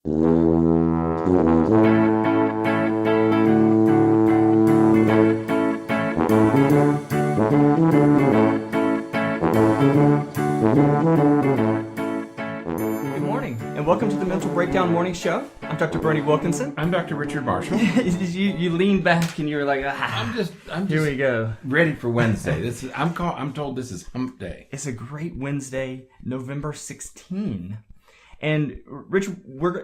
Good morning, and welcome to the Mental Breakdown Morning Show. I'm Dr. Bernie Wilkinson. I'm Dr. Richard Marshall. you leaned back and you were like, I'm just here we go. Ready for Wednesday. I'm told this is hump day. It's a great Wednesday, November 16. And Rich,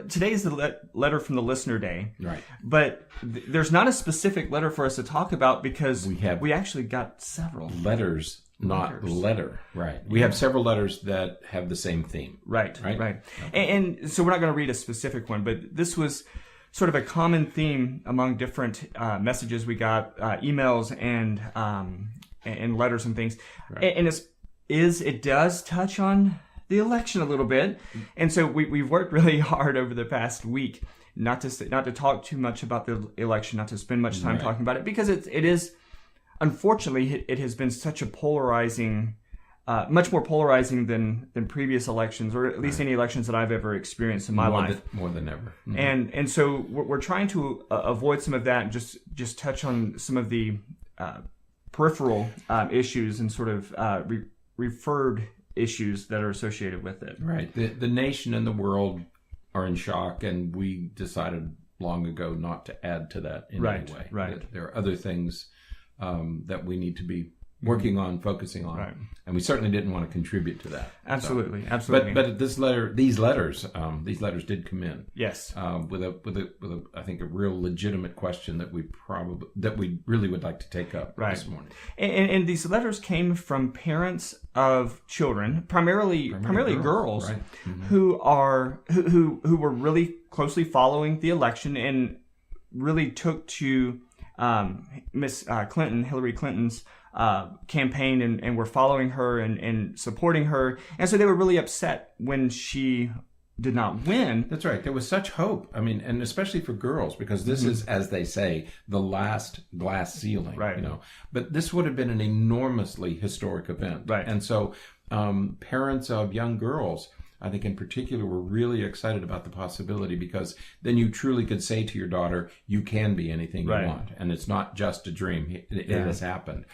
today is the letter from the listener day. Right. But there's not a specific letter for us to talk about because we actually got several. Letters. Not letter. Right. We have several letters that have the same theme. Right. Okay. And so we're not going to read a specific one, but this was sort of a common theme among different messages we got, emails and letters and things. Right. And it does touch on the election a little bit. And so we've worked really hard over the past week not to talk too much about the election, not to spend much time talking about it, because it is. Unfortunately, it has been such a polarizing, much more polarizing than previous elections, or at least any elections that I've ever experienced in my life. More than ever. Mm-hmm. And so we're trying to avoid some of that and just touch on some of the peripheral issues and sort of referred issues that are associated with it. Right. The nation and the world are in shock, and we decided long ago not to add to that in any way. Right. There are other things that we need to be working on, focusing on, and we certainly didn't want to contribute to that. Absolutely. But these letters did come in. Yes. With a I think a real legitimate question that we really would like to take up this morning. And these letters came from parents of children, primarily girls, right. who were really closely following the election and really took to Miss Hillary Clinton's campaign and were following her and supporting her. And so they were really upset when she did not win. That's right. There was such hope. I mean, and especially for girls, because this is, as they say, the last glass ceiling. Right. But this would have been an enormously historic event. Right. And so parents of young girls, I think in particular, were really excited about the possibility, because then you truly could say to your daughter, you can be anything you want. And it's not just a dream. It has happened.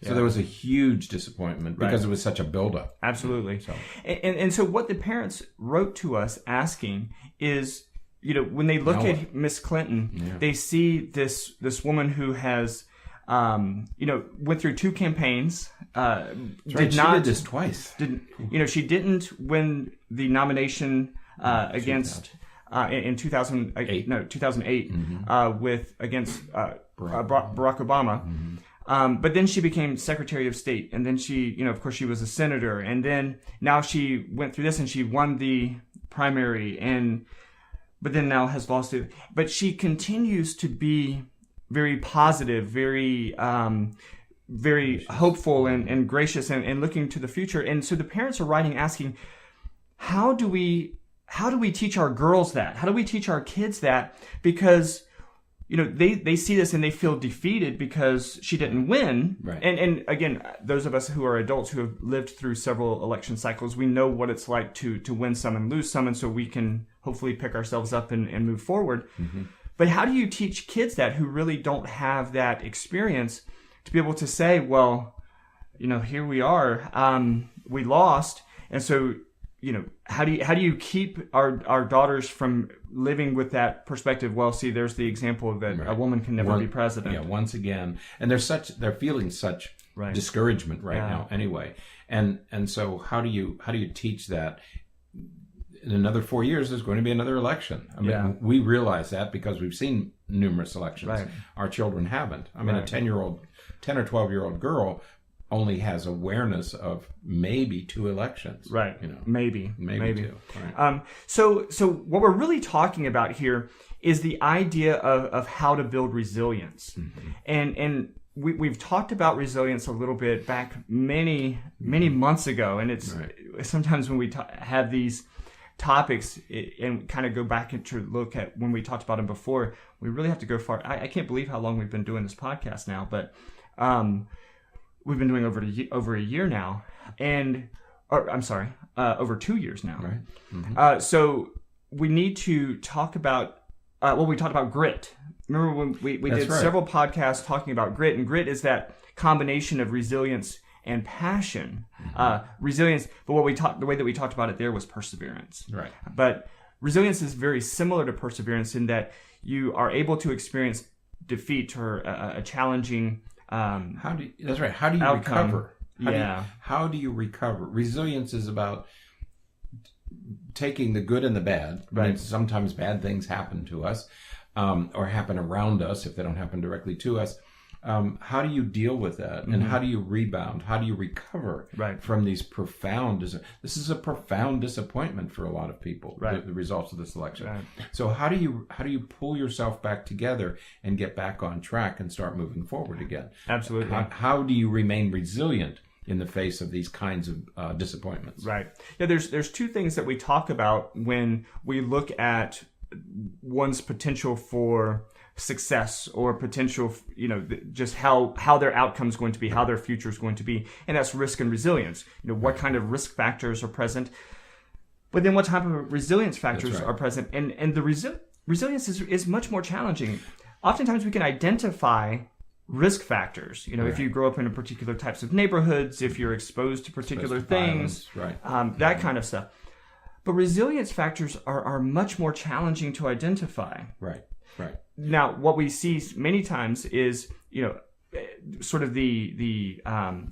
So there was a huge disappointment because it was such a buildup. Absolutely. So. And so what the parents wrote to us asking is, when they look at Miss Clinton, they see this woman who has, went through two campaigns. She did this twice. She didn't win the nomination against in 2008. No, 2008 against Barack Obama. Mm-hmm. But then she became Secretary of State, and then she, of course, she was a senator, and then now she went through this and she won the primary, but then now has lost it. But she continues to be very positive, very hopeful and gracious and looking to the future. And so the parents are writing asking, how do we teach our girls that? How do we teach our kids that? Because, they see this and they feel defeated because she didn't win. Right. And again, those of us who are adults who have lived through several election cycles, we know what it's like to win some and lose some. And so we can hopefully pick ourselves up and move forward. Mm-hmm. But how do you teach kids that who really don't have that experience to be able to say, well, here we are, we lost. And so, how do you keep our daughters from living with that perspective? Well, see, there's the example that a woman can never be president. Yeah, once again. And they're feeling such discouragement right now anyway. And so how do you teach that? In another 4 years, there's going to be another election. I mean, we realize that because we've seen numerous elections. Right. Our children haven't. I mean, a 10 or 12-year-old girl only has awareness of maybe two elections. Right. Maybe two. Right. So what we're really talking about here is the idea of how to build resilience. Mm-hmm. And we've talked about resilience a little bit back many months ago. And it's sometimes when we have these topics and kind of go back and to look at when we talked about them before, we really have to go far. I can't believe how long we've been doing this podcast now, but we've been doing over a year now, over 2 years now. Right. Mm-hmm. So we need to talk about, we talked about grit. Remember when we did right. several podcasts talking about grit, and grit is that combination of resilience and passion. Resilience, but the way that we talked about it there was perseverance. Right. But resilience is very similar to perseverance in that you are able to experience defeat or a challenging that's right. How do you outcome. recover? How do you recover? Resilience is about taking the good and the bad. Right. I mean, sometimes bad things happen to us, or happen around us if they don't happen directly to us. How do you deal with that? And how do you rebound? How do you recover from these profound... This is a profound disappointment for a lot of people, the results of this election. Right. So how do you pull yourself back together and get back on track and start moving forward again? Absolutely. How do you remain resilient in the face of these kinds of disappointments? Right. Yeah, there's two things that we talk about when we look at one's potential for success or potential, just how their outcome is going to be, how their future is going to be. And that's risk and resilience. What kind of risk factors are present, but then what type of resilience factors are present. And the resilience is much more challenging. Oftentimes we can identify risk factors. If you grow up in particular types of neighborhoods, if you're exposed to particular things, that kind of stuff. But resilience factors are much more challenging to identify. Right. Now, what we see many times is, sort of the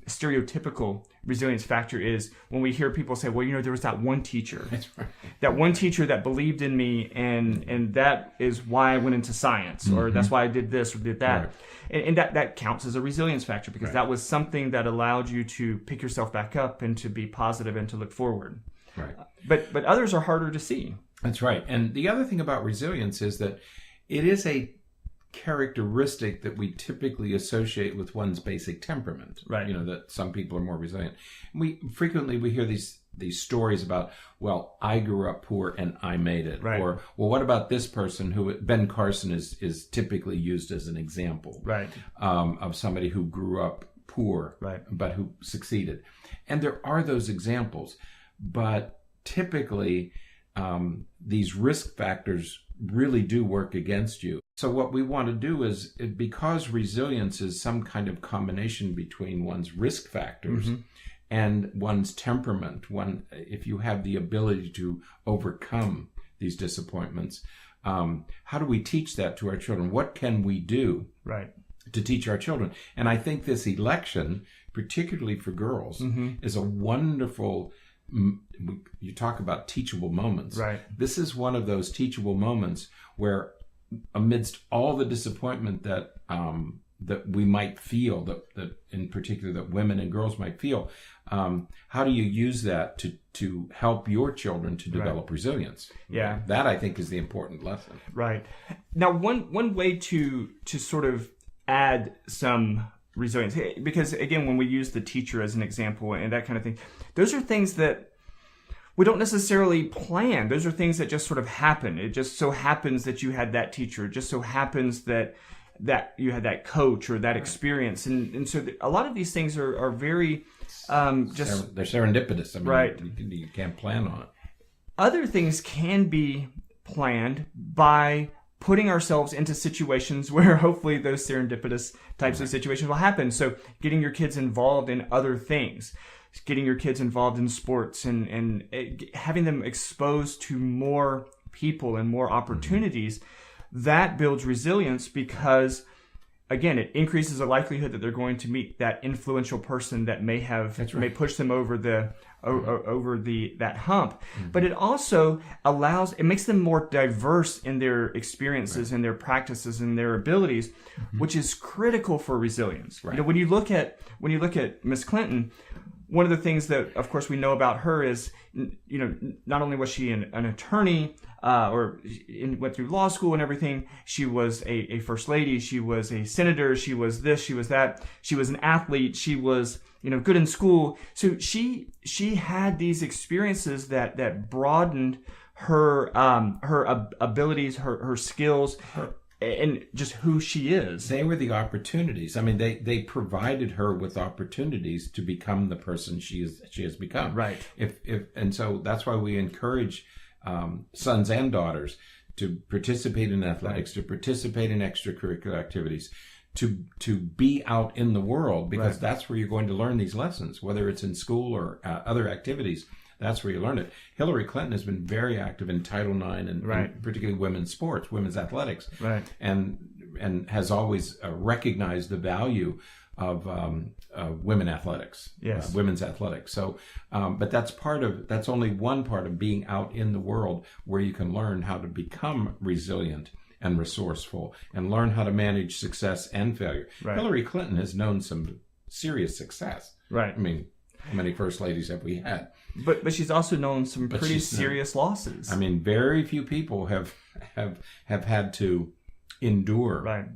stereotypical resilience factor is when we hear people say, well, there was that one teacher. That's right. That one teacher that believed in me, and that is why I went into science, or that's why I did this or did that. Right. And that counts as a resilience factor because that was something that allowed you to pick yourself back up and to be positive and to look forward. Right. But others are harder to see. That's right. And the other thing about resilience is that it is a characteristic that we typically associate with one's basic temperament. Right. That some people are more resilient. We hear these stories about, well, I grew up poor and I made it. Right. Or, well, what about this person who Ben Carson is typically used as an example. Right. Of somebody who grew up poor, but who succeeded. And there are those examples, but typically these risk factors really do work against you. So what we want to do is, because resilience is some kind of combination between one's risk factors and one's temperament, if you have the ability to overcome these disappointments, how do we teach that to our children? What can we do to teach our children? And I think this election, particularly for girls, is a wonderful... You talk about teachable moments. Right. This is one of those teachable moments where, amidst all the disappointment that we might feel, that in particular that women and girls might feel, how do you use that to help your children to develop resilience? Yeah, that I think is the important lesson. Right. Now, one way to sort of add some resilience, because again, when we use the teacher as an example and that kind of thing, those are things that we don't necessarily plan. Those are things that just sort of happen. It just so happens that you had that teacher. It just so happens that you had that coach or that experience. And so a lot of these things are very they're serendipitous. I mean, you can't plan on it. Other things can be planned by putting ourselves into situations where hopefully those serendipitous types of situations will happen. So getting your kids involved in other things, getting your kids involved in sports, and having them exposed to more people and more opportunities, that builds resilience because, again, it increases the likelihood that they're going to meet that influential person that may push them over that hump. But it also makes them more diverse in their experiences and their practices and their abilities, which is critical for resilience. Right. When you look at Miss Clinton, one of the things that, of course, we know about her is, not only was she an attorney, went through law school and everything, she was a first lady, she was a senator, she was this, she was that, she was an athlete, she was, good in school. So she had these experiences that broadened her abilities, her skills, and just who she is. They were the opportunities. I mean, they provided her with opportunities to become the person she has become. Right. And so that's why we encourage sons and daughters to participate in athletics, to participate in extracurricular activities, to be out in the world, because that's where you're going to learn these lessons, whether it's in school or other activities. That's where you learn it. Hillary Clinton has been very active in Title IX and particularly women's sports, women's athletics, and has always recognized the value of women athletics, women's athletics. So, but that's only one part of being out in the world, where you can learn how to become resilient and resourceful and learn how to manage success and failure. Hillary Clinton has known some serious success. I mean, how many first ladies have we had? But she's also known some pretty serious losses. I mean, very few people have had to endure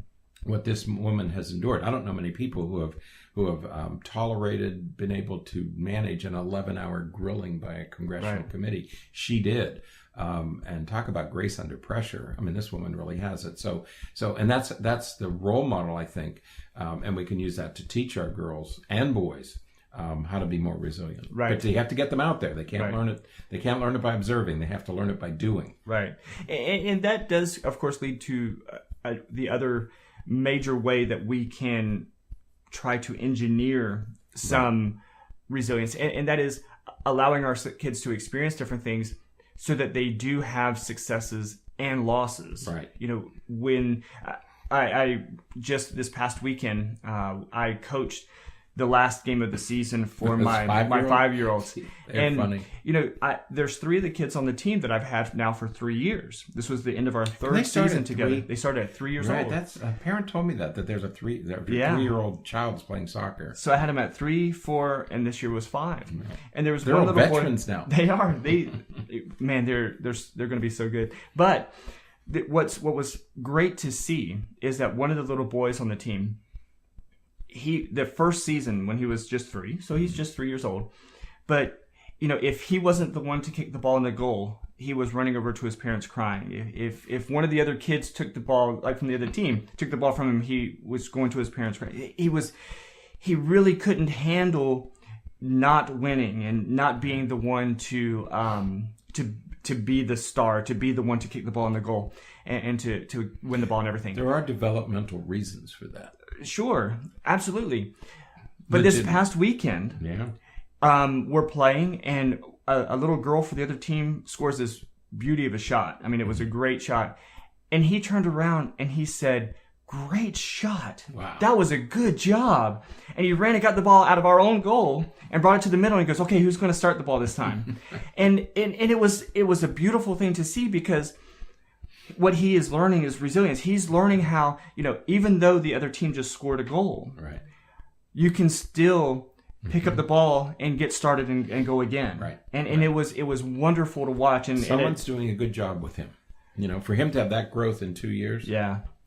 what this woman has endured. I don't know many people who have tolerated, been able to manage an 11-hour grilling by a congressional committee. She did. And talk about grace under pressure. I mean, this woman really has it. So, and that's the role model, I think. And we can use that to teach our girls and boys how to be more resilient. But you have to get them out there. They can't learn it. They can't learn it by observing. They have to learn it by doing. And that does, of course, lead to the other major way that we can try to engineer some resilience, and that is allowing our kids to experience different things, so that they do have successes and losses. You know, when I just this past weekend, I coached the last game of the season for my 5-year-olds. And funny. You know, there's 3 of the kids on the team that I've had now for 3 years. This was the end of our 3rd season together. They started at 3 years old. That's a parent told me that there's a 3-year-old child is playing soccer. So I had them at 3, 4, and this year was 5. And there was they're one all little veterans boy, now. They are. Man, they're going to be so good. But what was great to see is that one of the little boys on the team, the first season when he was just 3, so he's just 3 years old, but you know, if he wasn't the one to kick the ball in the goal, he was running over to his parents crying. If one of the other kids took the ball, like from the other team, took the ball from him, he was going to his parents crying. He really couldn't handle not winning and not being the one to be the star, to be the one to kick the ball in the goal and to win the ball and everything. There are developmental reasons for that. Sure, absolutely. But this past weekend, we're playing, and a little girl for the other team scores this beauty of a shot. I mean, it was a great shot. And he turned around and he said, "Great shot. Wow. That was a good job." And he ran and got the ball out of our own goal and brought it to the middle and he goes, "Okay, who's going to start the ball this time?" and it was a beautiful thing to see, because what he is learning is resilience. He's learning how, you know, even though the other team just scored a goal, you can still pick up the ball and get started and go again. And it was wonderful to watch. And someone's doing a good job with him. You know, for him to have that growth in 2 years.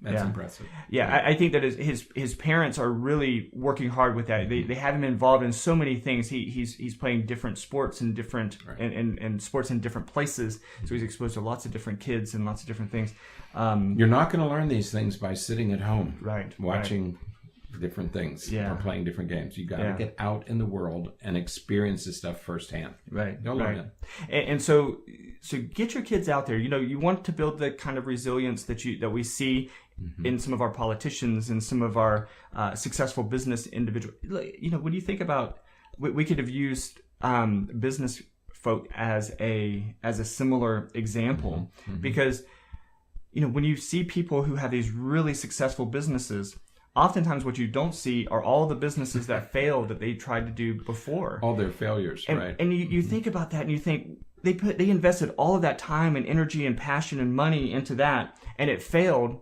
That's impressive. I think that his parents are really working hard with that. They have him involved in so many things. He's playing different sports in different and sports in different places. So he's exposed to lots of different kids and lots of different things. You're not going to learn these things by sitting at home, watching different things or playing different games. You got to get out in the world and experience this stuff firsthand. You'll learn it. And so get your kids out there. You know, you want to build the kind of resilience that we see in some of our politicians and some of our successful business individuals. You know, when you think about, we could have used business folk as a similar example, because you know, when you see people who have these really successful businesses, oftentimes what you don't see are all the businesses that failed that they tried to do before. All their failures, And you think about that and you think, they invested all of that time and energy and passion and money into that, and it failed.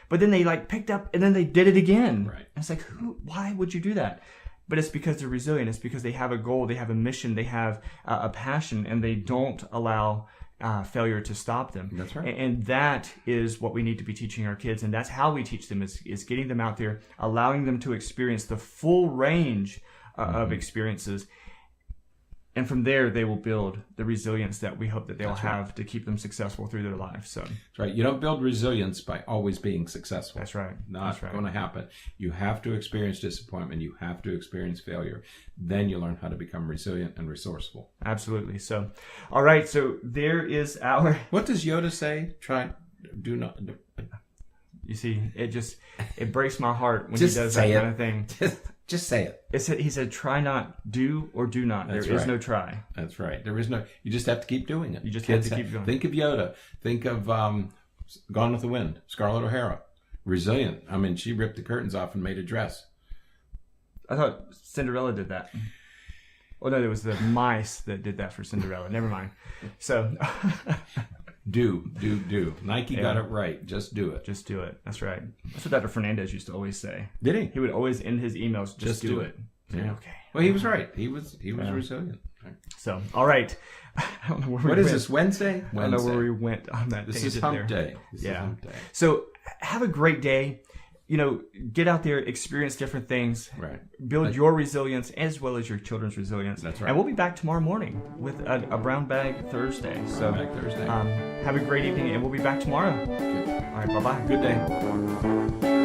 But then they picked up and then they did it again. And it's like, why would you do that? But it's because they're resilient. It's because they have a goal, they have a mission, they have a passion, and they don't allow failure to stop them. That's right. And that is what we need to be teaching our kids, and that's how we teach them is getting them out there, allowing them to experience the full range of experiences. And from there, they will build the resilience that we hope that they'll That's right. have to keep them successful through their life. So That's right. You don't build resilience by always being successful. that's right. Not That's right. going to happen. You have to experience disappointment. You have to experience failure. Then you learn how to become resilient and resourceful. Absolutely. So, all right. So there is our. What does Yoda say? Do not. You see, it breaks my heart when Just he does say that it. kind of thing. Just say it. He said, "Try not, do or do not. That's There is right. no try." That's right. There is no. You just have to keep doing it. You just Kids have to keep going. Think of Yoda. Think of Gone with the Wind. Scarlett O'Hara. Resilient. I mean, she ripped the curtains off and made a dress. I thought Cinderella did that. Oh no, it was the mice that did that for Cinderella. Never mind. So. Do. Nike Yeah. got it right. Just do it. Just do it. That's right. That's what Dr. Fernandez used to always say. Did he? He would always end his emails, just do it. Yeah. Okay. Well, he was right. He was resilient. So, all right. I don't know where we What is went. this, Wednesday? I don't know where we went on that. This is tangent hump there. day. This is Yeah. hump day. So, have a great day. Get out there, experience different things. Right. Build your resilience as well as your children's resilience. That's right. And we'll be back tomorrow morning with a Brown Bag Thursday. So, Back Thursday. have a great evening, and we'll be back tomorrow. Good. All right, bye-bye. Good day.